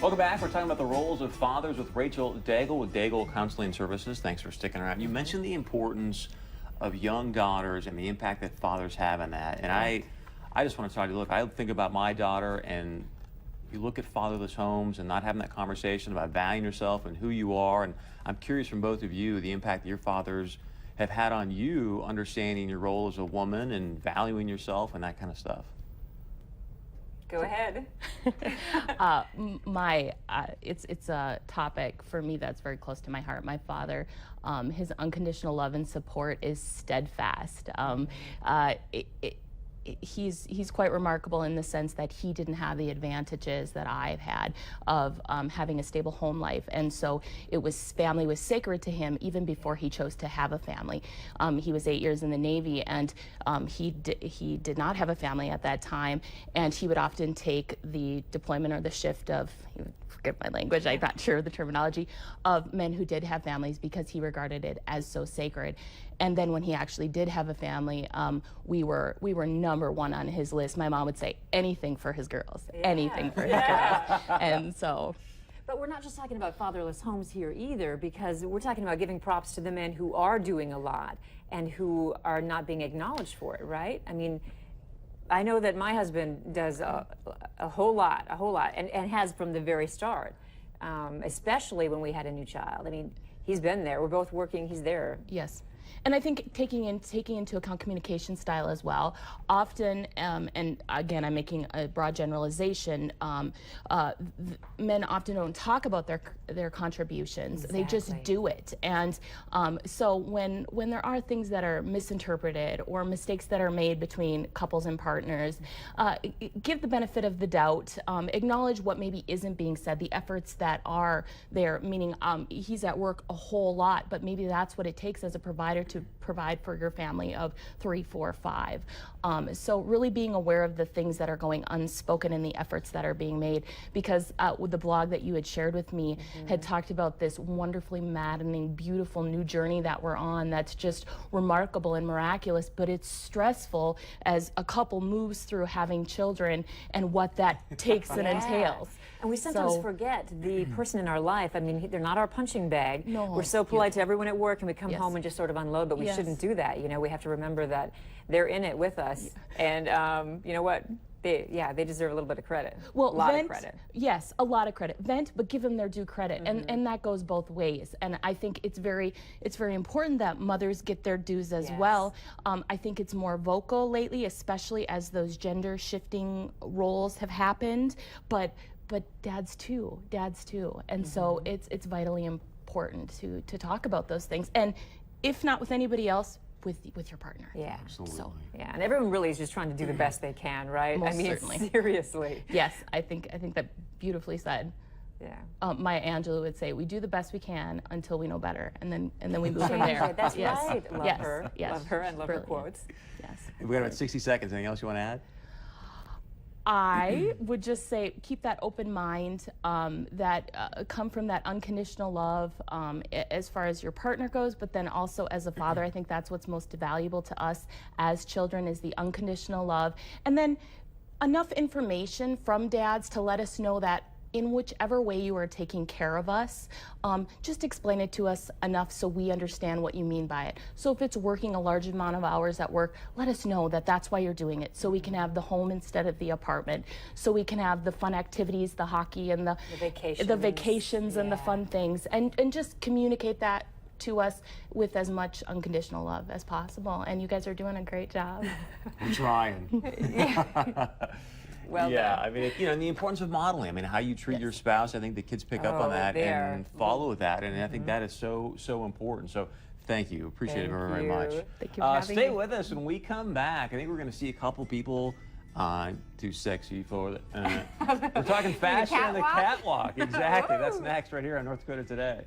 Welcome back. We're talking about the roles of fathers with Rachel Daigle with Daigle Counseling Services. Thanks for sticking around. You mentioned the importance of young daughters and the impact that fathers have on that. And I just want to tell you, look, I think about my daughter, and you look at fatherless homes and not having that conversation about valuing yourself and who you are. And I'm curious from both of you, the impact that your fathers have had on you, understanding your role as a woman and valuing yourself and that kind of stuff. Go ahead. It's a topic for me that's very close to my heart. My father, his unconditional love and support is steadfast. He's quite remarkable in the sense that he didn't have the advantages that I've had of having a stable home life, and so family was sacred to him even before he chose to have a family. He was 8 years in the Navy, and he did not have a family at that time, and he would often take the deployment or the shift of, forget my language, I'm not sure of the terminology, of men who did have families because he regarded it as so sacred. And then when he actually did have a family, we were number one on his list. My mom would say anything for his girls, anything for his girls. And so. But we're not just talking about fatherless homes here either, because we're talking about giving props to the men who are doing a lot and who are not being acknowledged for it, right? I mean, I know that my husband does a whole lot, and has from the very start, especially when we had a new child. I mean, he's been there. We're both working. He's there. Yes. And I think taking into account communication style as well. Often, and again, I'm making a broad generalization, men often don't talk about their contributions. Exactly. They just do it. And so when there are things that are misinterpreted or mistakes that are made between couples and partners, give the benefit of the doubt, acknowledge what maybe isn't being said, the efforts that are there, meaning he's at work a whole lot, but maybe that's what it takes as a provider to provide for your family of 3, 4, 5. So really being aware of the things that are going unspoken and the efforts that are being made, because with the blog that you had shared with me had talked about this wonderfully maddening, beautiful new journey that we're on that's just remarkable and miraculous, but it's stressful as a couple moves through having children and what that takes and entails. And we sometimes forget the person in our life. I mean, they're not our punching bag. No. We're so polite to everyone at work, and we come Yes. home and just sort of unload, but we Yes. shouldn't do that. You know, we have to remember that they're in it with us. And you know what? They deserve a little bit of credit. Well, a lot vent, of credit. Yes, a lot of credit. Vent, but give them their due credit, and that goes both ways. And I think it's very important that mothers get their dues as well. I think it's more vocal lately, especially as those gender shifting roles have happened. But dads too, and so it's vitally important to talk about those things, and if not with anybody else, with your partner. Yeah. Absolutely. So Yeah, and everyone really is just trying to do the best they can, right? Most I mean, certainly. seriously. yes, I think that beautifully said. Yeah. Maya Angelou would say, "We do the best we can until we know better, and then we move from there." That's Yes. right. Love Yes. her. Yes. Love her and love her Brilliant. quotes. Yes. We've got about 60 seconds. Anything else you want to add? I would just say keep that open mind, that come from that unconditional love as far as your partner goes, but then also as a father, I think that's what's most valuable to us as children is the unconditional love. And then enough information from dads to let us know that in whichever way you are taking care of us, just explain it to us enough so we understand what you mean by it. So if it's working a large amount of hours at work, let us know that that's why you're doing it, so we can have the home instead of the apartment, so we can have the fun activities, the hockey and the vacations and the fun things, and just communicate that to us with as much unconditional love as possible. And you guys are doing a great job. We're trying. Well yeah, done. I mean, and the importance of modeling. I mean, how you treat your spouse. I think the kids pick up on that and follow that, and I think that is so important. So, thank you. Appreciate it very much. Thank you for having Stay me. with us when we come back. I think we're going to see a couple people. Too sexy for the. We're talking fashion and the catwalk. Exactly. That's next right here on North Dakota Today.